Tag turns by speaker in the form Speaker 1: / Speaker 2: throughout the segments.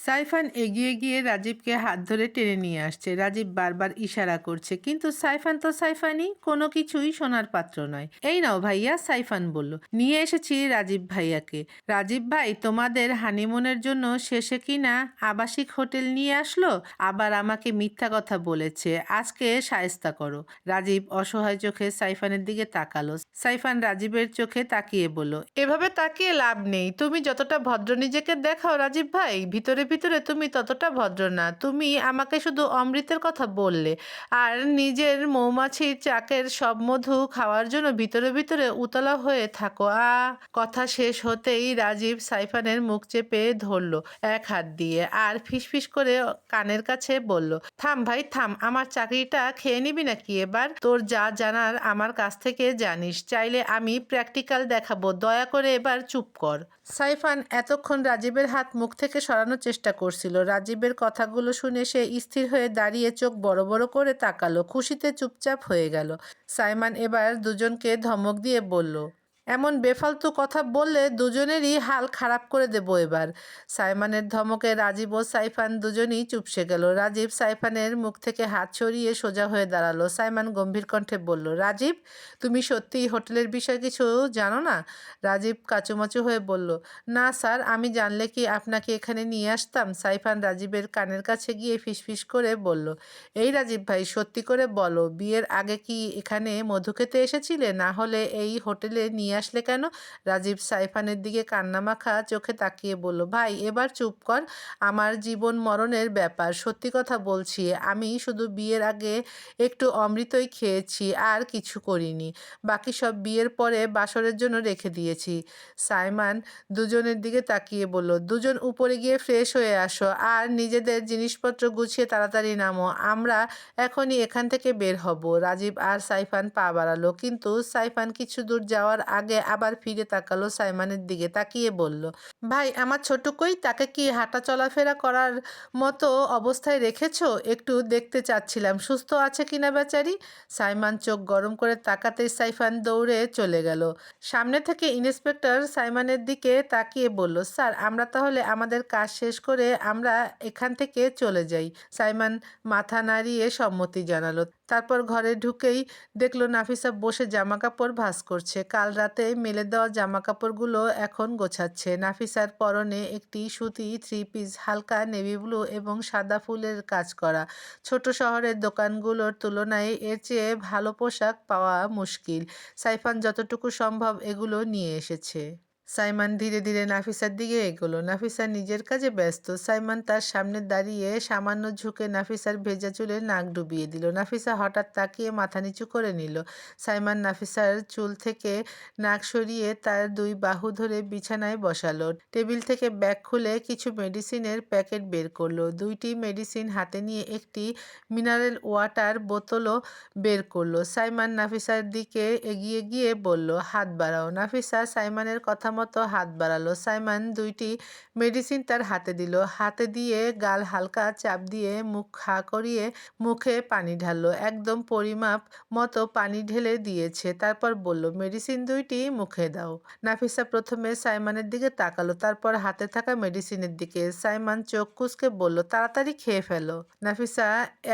Speaker 1: সাইফান এগিয়ে গিয়ে রাজীবকে হাত ধরে টেনে নিয়ে আসছে। রাজীব বারবার ইশারা করছে, কিন্তু সাইফান তো সাইফানই, কোনো কিছুই শোনার পাত্র নয়। এই নাও ভাইয়া, সাইফান বলল। নিয়ে এসেছি রাজীব ভাইয়াকে। রাজীব ভাই তোমাদের হানিমুনের জন্য শেষে কিনা আবাসিক হোটেল নিয়ে আসলো, আবার আমাকে মিথ্যা কথা বলেছে। আজকে শায়েস্তা করো। রাজীব অসহায় চোখে সাইফানের দিকে তাকালো। সাইফান রাজীবের চোখে তাকিয়ে বলল, এভাবে তাকিয়ে লাভ নেই। তুমি যতটা ভদ্র নিজেকে দেখাও রাজীব ভাই, ভিতরে ভিতরে তুমি ততটা ভদ্র না। তুমি আমাকে শুধু অমৃতের কথা বললে, আর নিজের মৌমাছির চাকের সব মধু খাওয়ার জন্য ভিতরে ভিতরে উতলা হয়ে থাকো। কথা শেষ হতেই রাজীব সাইফানের মুখ চেপে ধরলো এক হাত দিয়ে, আর ফিসফিস করে কানের কাছে বলল, থাম ভাই থাম, আমার চাকরিটা খেয়ে নিবি নাকি এবার? তোর যা জানার আমার কাছ থেকে জানিস। চাইলে আমি প্র্যাকটিক্যাল দেখাবো, দয়া করে এবার চুপ কর। সাইফান এতক্ষণ রাজীবের হাত মুখ থেকে সরানোর চেষ্টা করছিল। রাজীবের কথাগুলো শুনে সে স্থির হয়ে দাঁড়িয়ে চোখ বড় বড় করে তাকালো, খুশিতে চুপচাপ হয়ে গেল। সাইমান এবার দুজনকে ধমক দিয়ে বলল, এমন বেফালতু কথা বললে দুজনেরই হাল খারাপ করে দেব এবার। সাইমানের ধমকে রাজীব ও সাইফান দুজনই চুপসে গেল। রাজীব সাইফানের মুখ থেকে হাত সরিয়ে সোজা হয়ে দাঁড়ালো। সাইমান গম্ভীর কণ্ঠে বলল, রাজীব, তুমি সত্যিই হোটেলের বিষয়ে কিছু জানো না? রাজীব কাচুমাচু হয়ে বলল, না স্যার, আমি জানলে কি আপনাকে এখানে নিয়ে আসতাম? সাইফান রাজীবের কানের কাছে গিয়ে ফিসফিস করে বলল, এই রাজীব ভাই, সত্যি করে বলো, বিয়ের আগে কি এখানে মধু খেতে এসেছিলে? না হলে এই হোটেলে নিয়ে আসলে কেন? রাজীব সাইফানের দিকে কান্নামাখা চোখে তাকিয়ে বলল, ভাই এবার চুপ কর। আমার জীবন মরণের ব্যাপার, সত্যি কথা বলছি। আমি শুধু বিয়ের আগে একটু অমৃতই খেয়েছি, আর কিছু করিনি। বাকি সব বিয়ের পরে বাসরের জন্য রেখে দিয়েছি। সাইমান দুজনের দিকে তাকিয়ে বলল, দুজন উপরে গিয়ে ফ্রেশ হয়ে আসো, আর নিজেদের জিনিসপত্র গুছিয়ে তাড়াতাড়ি নামো। আমরা এখনই এখান থেকে বের হব। রাজীব আর সাইফান পা বাড়ালো, কিন্তু সাইফান কিছু দূর যাওয়ার আগে আবার ফিরে তাকালো সাইমানের দিকে, তাকিয়ে বলল, ভাই আমার ছোট কই? তাকে কি হাঁটা চলাফেরা করার মতো অবস্থায় রেখেছো? একটু দেখতে চাচ্ছিলাম সুস্থ আছে কিনা বেচারি। সাইমান চোখ গরম করে তাকাতেই সাইফান দৌড়ে চলে গেল। সামনে থেকে ইন্সপেক্টর সাইমানের দিকে তাকিয়ে বলল, স্যার আমরা তাহলে আমাদের কাজ শেষ করে আমরা এখান থেকে চলে যাই। সাইমান মাথা নাড়িয়ে সম্মতি জানালো। তারপর ঘরে ঢুকেই দেখলো নাফিসা বসে জামা কাপড় ভাঁজ করছে। কাল রাতে মেলে দেওয়া জামা কাপড়গুলো এখন গোছাচ্ছে। নাফিসার পরনে একটি সুতি থ্রি পিস, হালকা নেভি ব্লু এবং সাদা ফুলের কাজ করা। ছোট শহরের দোকানগুলোর তুলনায় এর চেয়ে ভালো পোশাক পাওয়া মুশকিল। সাইফান যতটুকু সম্ভব এগুলো নিয়ে এসেছে। সাইমান ধীরে ধীরে নাফিসার দিকে এগোলো। নাফিসা নিজের কাজে ব্যস্ত। সাইমান তার সামনে দাঁড়িয়ে সামান্য ঝুঁকে নাফিসার ভেজা চুলে নাক ডুবিয়ে দিল। নাফিসা হঠাৎ তাকিয়ে মাথা নিচু করে নিল। সাইমান নাফিসার চুল থেকে নাক সরিয়ে তার দুই বাহু ধরে বিছানায় বসালো। টেবিল থেকে ব্যাগ খুলে কিছু মেডিসিনের প্যাকেট বের করলো। দুইটি মেডিসিন হাতে নিয়ে একটি মিনারেল ওয়াটার বোতলও বের করলো। সাইমান নাফিসার দিকে এগিয়ে গিয়ে বলল, হাত বাড়াও। নাফিসা সাইমানের কথা মতো হাত বাড়ালো। সাইমান দুইটি মেডিসিন তার হাতে দিল। হাতে দিয়ে গাল হালকা চাপ দিয়ে মুখ খা করিয়ে মুখে পানি ঢাললো। একদম পরিমাপ মতো পানি ঢেলে দিয়েছে। তারপর বলল, মেডিসিন দুইটি মুখে দাও। নাফিসা প্রথমে সাইমানের দিকে তাকালো, তারপর হাতে থাকা মেডিসিনের দিকে। সাইমান চোখ কুঁচকে বলল, তাড়াতাড়ি খেয়ে ফেলো। নাফিসা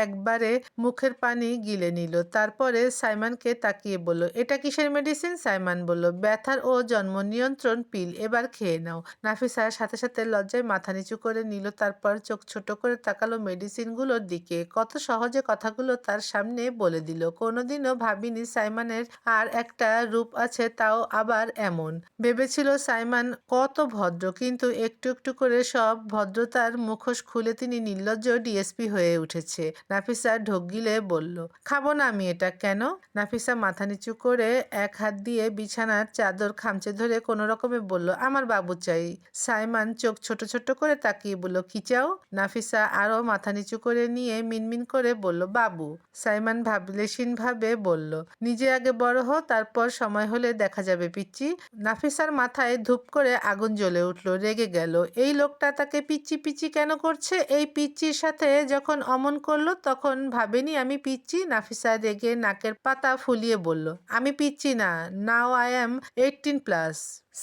Speaker 1: একবারে মুখের পানি গিলে নিল। তারপরে সাইমানকে তাকিয়ে বলল, এটা কিসের মেডিসিন? সাইমান বলল, ব্যথার ও জন্ম নিয়ন্ত্রণ পিল, এবার খেয়ে নাও। নাফিসা সাথে সাথে লজ্জায় মাথা নিচু করে নিল। তারপর চোখ ছোট করে তাকালো মেডিসিনগুলোর দিকে। কত সহজে কথাগুলো তার সামনে বলে দিল। কোনোদিনও ভাবিনি সাইমানের আর একটা রূপ আছে, তাও আবার এমন। ভেবেছিল সাইমান কত ভদ্র, কিন্তু একটু একটু করে সব ভদ্রতার মুখোশ খুলে তিনি নির্লজ্জ ডিএসপি হয়ে উঠেছে। নাফিসা ঢোক গিলে বলল, খাবো না আমি এটা। কেন? নাফিসা মাথা নিচু করে এক হাত দিয়ে বিছানার চাদর খামচে ধরে কোনো রকমে বলল, আমার বাবু চাই। সাইমান চোখ ছোট ছোট করে তাকিয়ে বলল, কি চাও? নাফিসা আরো মাথা নিচু করে নিয়ে মিনমিন করে বলল, বাবু। সাইমান ভাবলেশীন ভাবে বলল, নিজে আগে বড় হো, তারপর সময় হলে দেখা যাবে পিচ্চি। নাফিসার মাথায় ধূপ করে আগুন জ্বলে উঠল, রেগে গেল। এই লোকটা তাকে পিচ্চি পিচ্চি কেন করছে? এই পিচ্চির সাথে যখন অমন করলো তখন ভাবেনি আমি পিচ্চি? নাফিসা রেগে নাকের পাতা ফুলিয়ে বলল, আমি পিচ্চি না, নাও আই অ্যাম 18+।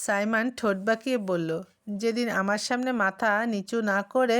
Speaker 1: সাইমান ঠোঁট বাঁকিয়ে বলল, যেদিন আমার সামনে মাথা নিচু না করে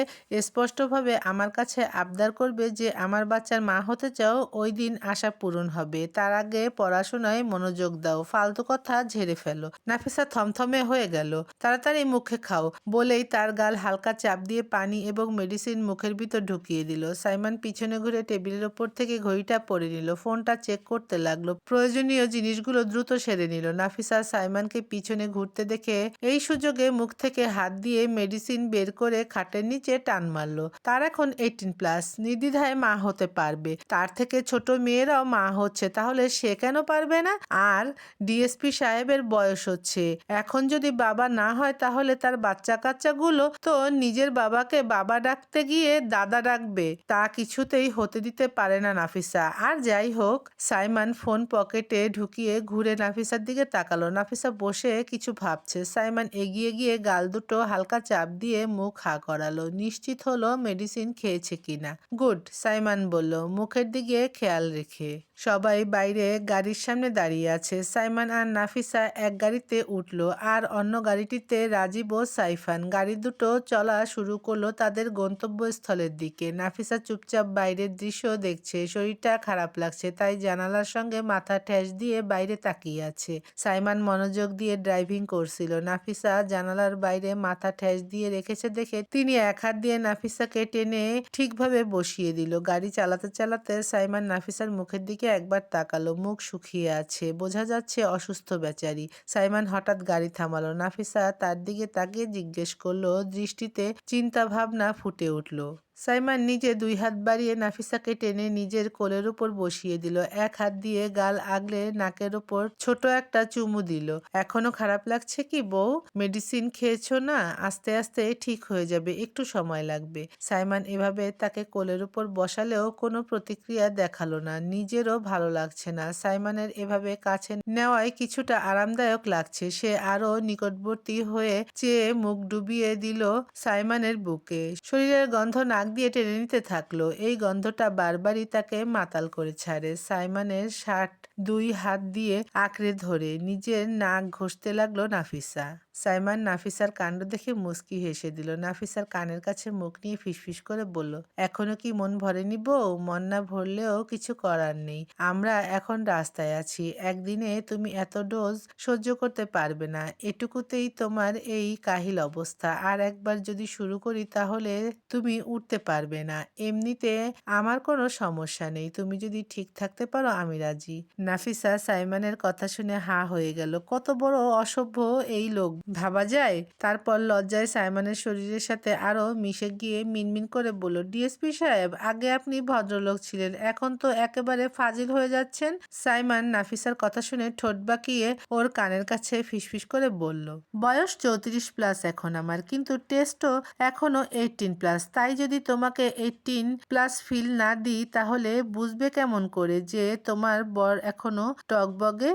Speaker 1: স্পষ্টভাবে আমার কাছে আবদার করবে যে আমার বাচ্চার মা হতে চাও, ওই দিন আশা পূরণ হবে। তার আগে পড়াশোনায় মনোযোগ দাও, ফালতু কথা ঝেড়ে ফেলো। নাফিসা থমথমে হয়ে গেল। তাড়াতাড়ি মুখে খাও বলেই তার গাল হালকা চাপ দিয়ে পানি এবং মেডিসিন মুখের ভিতর ঢুকিয়ে দিল। সাইমন পিছনে ঘুরে টেবিলের ওপর থেকে ঘড়িটা পরে নিল, ফোনটা চেক করতে লাগলো, প্রয়োজনীয় জিনিসগুলো দ্রুত সেরে নিল। নাফিসা সাইমনকে পিছনে ঘুরতে দেখে এই সুযোগে মুখ থেকে হাত দিয়ে মেডিসিন বের করে খাটের নিচে টান মারলো। তার এখন 18+, নির্দ্বিধায় মা হতে পারবে। তার থেকে ছোট মেয়েরাও মা হচ্ছে, তাহলে সে কেন পারবে না? আর ডিএসপি সাহেবের বয়স হচ্ছে, এখন যদি বাবা না হয় তাহলে তার বাচ্চা কাচ্চাগুলো তো নিজের বাবাকে বাবা ডাকতে গিয়ে দাদা ডাকবে। তা কিছুতেই হতে দিতে পারে না নাফিসা। আর যাই হোক, সাইমন ফোন পকেটে ঢুকিয়ে ঘুরে নাফিসার দিকে তাকালো। নাফিসা বসে কিছু ভাবছে। সাইমন এগিয়ে গিয়ে গাল দুটো হালকা চাপ দিয়ে মুখ হা করালো, নিশ্চিত হলো মেডিসিন খেয়েছে কিনা। গুড, সাইমন বলল মুখের দিকে খেয়াল রেখে। সবাই বাইরে গাড়ির সামনে দাঁড়িয়ে আছে। সাইমন আর নাফিসা এক গাড়িতে উঠল, আর অন্য গাড়িটিতে রাজীব ও সাইফান। গাড়ি দুটো চলা শুরু করলো তাদের গন্তব্যস্থলের দিকে। নাফিসা চুপচাপ বাইরের দৃশ্য দেখছে, শরীরটা খারাপ লাগছে, তাই জানালার সঙ্গে মাথা ঠেস দিয়ে বাইরে তাকিয়ে আছে। সাইমন মনোযোগ দিয়ে ড্রাইভিং করছিল। নাফিসা জানালার বাইরে মাথা ঠেস দিয়ে রেখেছে দেখে তিনি এক হাত দিয়ে নাফিসাকে টেনে ঠিকভাবে বসিয়ে দিল। গাড়ি চালাতে চালাতে সাইমন নাফিসার মুখের দিকে একবার তাকালো, মুখ শুকিয়ে আছে, বোঝা যাচ্ছে অসুস্থ বেচারি। সাইমন হঠাৎ গাড়ি থামালো। নাফিসা তার দিকে তাকিয়ে জিজ্ঞেস করলো, দৃষ্টিতে চিন্তা ভাবনা ফুটে উঠল। সাইমন নিজে 2 হাত বাড়িয়ে নাফিসাকে টেনে নিজের কোলের উপর বসিয়ে দিল, এক হাত দিয়ে গাল আগলে নাকের উপর ছোট একটা চুমু দিল। এখনো খারাপ লাগছে কি বউ? মেডিসিন খেয়েছো না? আস্তে আস্তে ঠিক হয়ে যাবে, একটু সময় লাগবে। সাইমন এভাবে তাকে কোলের উপর বসালেও কোনো প্রতিক্রিয়া দেখালো না। নিজেরও ভালো লাগছে না। সাইমনের এভাবে কাছে নেওয়ায় কিছুটা আরামদায়ক লাগছে। সে আরো নিকটবর্তী হয়ে চেয়ে মুখ ডুবিয়ে দিল সাইমনের বুকে। শরীরের গন্ধ নাক দিয়ে টেনে নিতে থাকলো। এই গন্ধটা বারবারই তাকে মাতাল করে ছাড়ে। সাইমনের শার্ট 2 হাত দিয়ে আঁকড়ে ধরে নিজের নাক ঘষতে লাগলো নাফিসা। সাইমন নাফিসার কাণ্ড দেখে মুচকি হেসে দিল। নাফিসার কানের কাছে মুখ নিয়ে ফিসফিস করে বলল, এখনো কি মন ভরেনি বউ? মন না ভরলেও কিছু করার নেই, আমরা এখন রাস্তায় আছি। একদিনে তুমি এত ডোজ সহ্য করতে পারবে না, এটুকুতেই তোমার এই কাহিল অবস্থা। আর একবার যদি শুরু করি তাহলে তুমি উঠতে পারবে না। এমনিতে আমার কোনো সমস্যা নেই, তুমি যদি ঠিক থাকতে পারো আমি রাজি। নাফিসা সাইমনের কথা শুনে হা হয়ে গেল। কত বড় অসভ্য এই লোক, ভাবা যায়? তারপর লজ্জায় সাইমনের শরীরের সাথে আরো মিশে গিয়ে মিনমিন করে বলল, ডিএসপি সাহেব, আগে আপনি ভদ্রলোক ছিলেন, এখন তো একেবারে ফাজিল হয়ে যাচ্ছেন। সাইমন নাফিসার কথা শুনে ঠোঁট বাঁকিয়ে ওর কানের কাছে ফিসফিস করে বলল, বয়স 34+ এখন আমার, কিন্তু টেস্টও এখনো 18+। তাই যদি তোমাকে 18+ ফিল না দিই তাহলে বুঝবে কেমন করে যে তোমার বর এখনো টকবগে?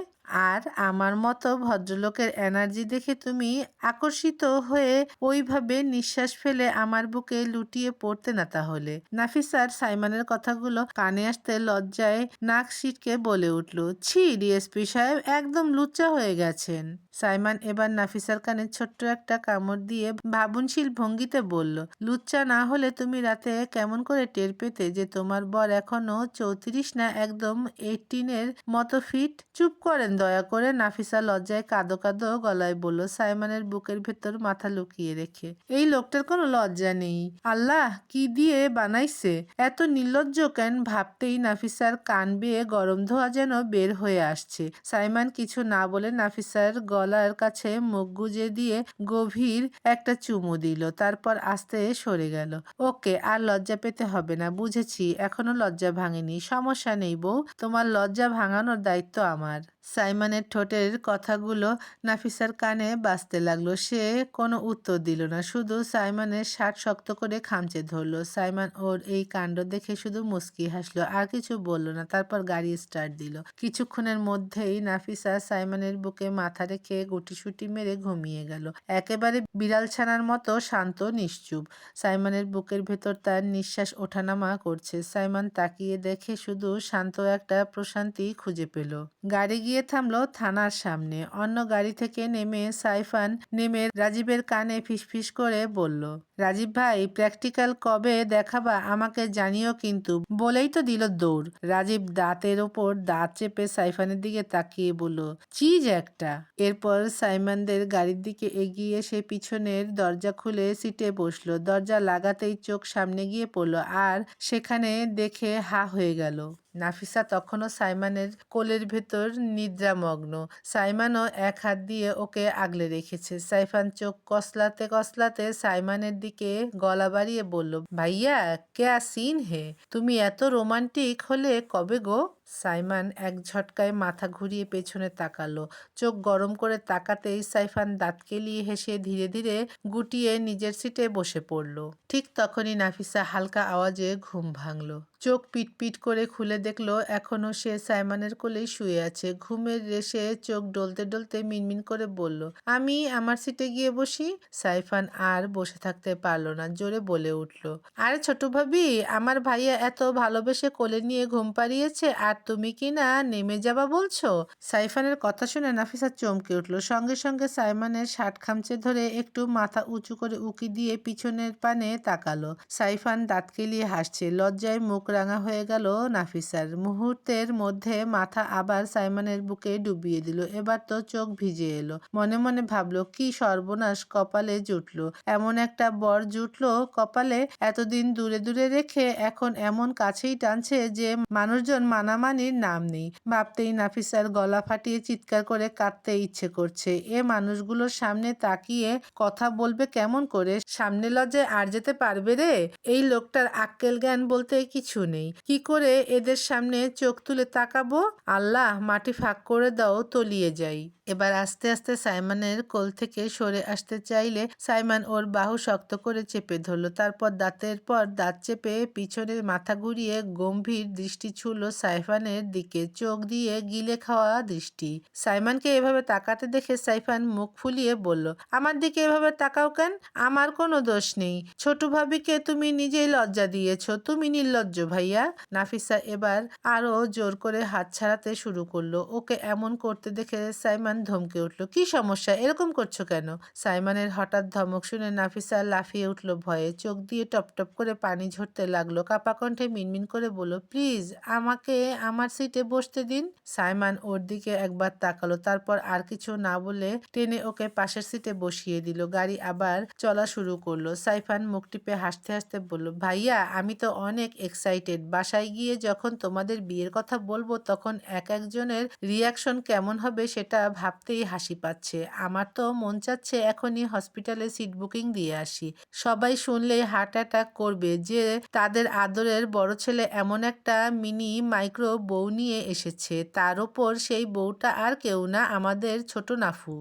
Speaker 1: আর আমার মতো ভদ্রলোকের এনার্জি দেখে তুমি আকর্ষিত হয়ে ওইভাবে নিঃশ্বাস ফেলে আমার বুকে লুটিয়ে পড়তে না তাহলে? নাফিসার সাইমনের কথাগুলো কানে আসতে লজ্জায় নাক সিটকে বলে উঠল, ছি ডিএসপি সাহেব, একদম লুচ্চা হয়ে গেছেন। সাইমন এবার নাফিসার কানে ছোট্ট একটা কামড় দিয়ে ভাবনশীল ভঙ্গিতে বলল, লুচ্চা না হলে তুমি রাতে কেমন করে টের পেতে যে তোমার বর এখনো 34 না একদম 18-এর মতো ফিট? চুপ করেন দয়া করে, নাফিসা লজ্জায় কাঁদো কাঁদো গলায় বলল, সাইমনের বুকের ভেতর মাথা লুকিয়ে রেখে। এই লোকটার কোনো লজ্জা নেই, আল্লাহ কি দিয়ে বানাইছে, এত নির্লজ্জ কেন? ভাবতেই নাফিসার কান বেয়ে গরম ধোঁয়া যেন বের হয়ে আসছে। সাইমন কিছু না বলে নাফিসার গলার কাছে মুখ গুজে দিয়ে গভীর একটা চুমু দিল, তারপর আস্তে সরে গেল। ওকে, আর লজ্জা পেতে হবে না, বুঝেছি, এখনো লজ্জা ভাঙেনি। সমস্যা নেই বউ, তোমার লজ্জা ভাঙানোর দায়িত্ব আমার। সাইমনের ঠোঁটের কথাগুলো নাফিসার কানে বাজতে লাগলো। সে কোনো উত্তর দিল না, শুধু সাইমনের শার্ট শক্ত করে খামচে ধরলো। সাইমন ওর এই কাণ্ড দেখে শুধু মুচকি হাসলো, আর কিছু বলল না। তারপর গাড়ি স্টার্ট দিল। কিছুক্ষণের মধ্যেই নাফিসা সাইমনের বুকে মাথা রেখে গুটিসুটি মেরে ঘুমিয়ে গেল, একেবারে বিড়াল ছানার মতো শান্ত নিশ্চুপ। সাইমনের বুকের ভেতর তার নিঃশ্বাস ওঠানামা করছে। সাইমন তাকিয়ে দেখে শুধু শান্ত একটা প্রশান্তি খুঁজে পেল। গাড়ি গিয়ে থামলো থানার সামনে। অন্য গাড়ি থেকে নেমে সাইফান নেমে রাজীবের কানে ফিসফিস করে বলল, রাজীব ভাই প্র্যাকটিক্যাল কবে দেখাবা আমাকে জানিও কিন্তু। বলেই তো দিল দৌড়। রাজীব দাঁতের ওপর দাঁত চেপে সাইফানের দিকে তাকিয়ে বলল, চিজ একটা। এরপর সাইমনদের গাড়ির দিকে এগিয়ে সে পিছনের দরজা খুলে সিটে বসলো। দরজা লাগাতেই চোখ সামনে গিয়ে পড়ল আর সেখানে দেখে হা হয়ে গেল। নাফিসা তখনও সাইমনের কোলের ভেতর নিদ্রামগ্ন। সাইমনও এক হাত দিয়ে ওকে আগলে রেখেছে। সাইফান চোখ কসলাতে কসলাতে সাইমনের দিকে গলা বাড়িয়ে বলল, ভাইয়া ক্যা সিন হে, তুমি এত রোমান্টিক হলে কবে গো? সাইমন এক ঝটকায় মাথা ঘুরিয়ে পেছনে তাকালো। চোখ গরম করে তাকাতেই সাইফান দাঁত কেলিয়ে হেসে ধীরে ধীরে গুটিয়ে নিজের সিটে বসে পড়ল। ঠিক তখনই নাফিসা হালকা আওয়াজে ঘুম ভাঙল। চোখ পিটপিট করে খুলে দেখলো এখনো সে সাইমনের কোলেই শুয়ে আছে। ঘুমের রেশে চোখ ডলতে ডলতে মিনমিন করে বলল, আমি আমার সিটে গিয়ে বসি। সাইফান আর বসে থাকতে পারল না, জোরে বলে উঠল, আরে ছোট ভাবি, আমার ভাইয়া এত ভালোবেসে কোলে নিয়ে ঘুম পাড়িয়েছে আর তুমি কি না নেমে যাবা বলছো? সাইফানের কথা শুনে নাফিসা চমকে উঠল। সঙ্গে সঙ্গে সাইমনের শার্ট খামচে ধরে একটু মাথা উঁচু করে উকি দিয়ে পিছনের পানে তাকালো। সাইফান দাঁত কেলিয়ে হাসছে। লজ্জায় মুখ রাঙা হয়ে গেল নাফিসার। মুহূর্তের মধ্যে মাথা আবার সাইমনের বুকে ডুবিয়ে দিল। এবার তো চোখ ভিজে এলো। মনে মনে ভাবলো, কি সর্বনাশ কপালে জুটলো। এমন একটা বর জুটলো কপালে, এতদিন দূরে দূরে রেখে এখন এমন কাছেই টানছে যে মানুষজন মানামানির নাম নেই। ভাবতেই নাফিসার গলা ফাটিয়ে চিৎকার করে কাঁদতে ইচ্ছে করছে। এ মানুষগুলোর সামনে তাকিয়ে কথা বলবে কেমন করে? সামনে লজ্জায় আর যেতে পারবে রে? এই লোকটার আক্কেল জ্ঞান বলতে কিছু নেই। কি করে এদের সামনে চোখ তুলে তাকাবো? আল্লাহ, মাটি ফাঁক করে দাও, তলিয়ে যাই। এবার আস্তে আস্তে সাইমনের কোল থেকে সরে আসতে চাইলে সাইমন ওর বাহু শক্ত করে চেপে ধরল। তারপর দাঁতের পর দাঁত চেপে পিছনে মাথা ঘুরিয়ে গম্ভীর দৃষ্টি ছুড়ল সাইফানের দিকে। চোখ দিয়ে গিলে খাওয়া দৃষ্টি। সাইমনকে এভাবে তাকাতে দেখে সাইফান মুখ ফুলিয়ে বলল, আমার দিকে এভাবে তাকাও কেন? আমার কোনো দোষ নেই। ছোট ভাবিকে তুমি নিজেই লজ্জা দিয়েছ। তুমি নির্লজ্জ ভাইয়া। নাফিসা এবার আরো জোর করে হাত ছাড়াতে শুরু করলো। ওকে এমন করতে দেখে সাইমন ধমকে উঠল, কি সমস্যা, এরকম করছো কেন? সাইমনের হঠাৎ ধমক শুনে নাফিসা লাফিয়ে উঠল ভয়ে। চোখ দিয়ে টপ টপ করে পানি ঝরতে লাগলো। কাপা কণ্ঠে মিনমিন করে বলল, প্লিজ আমাকে আমার সিটে বসতে দিন। সাইমন ওর দিকে একবার তাকালো, তারপর আর কিছু না বলে টেনে ওকে পাশের সিটে বসিয়ে দিল। গাড়ি আবার চলা শুরু করলো। সাইফান মুখ টিপে হাসতে হাসতে বলল, ভাইয়া আমি তো অনেক এক্সাইটেড। বাসায় গিয়ে যখন তোমাদের বিয়ের কথা বলবো তখন এক একজনের রিয়াকশন কেমন হবে সেটা ভাবতেই হাসি পাচ্ছে। আমার তো মন চাচ্ছে এখনই হসপিটালে সিট বুকিং দিয়ে আসি। সবাই শুনলেই হার্ট অ্যাটাক করবে যে তাদের আদরের বড় ছেলে এমন একটা মিনি মাইক্রো বউ নিয়ে এসেছে। তার ওপর সেই বউটা আর কেউ না, আমাদের ছোট নাফু।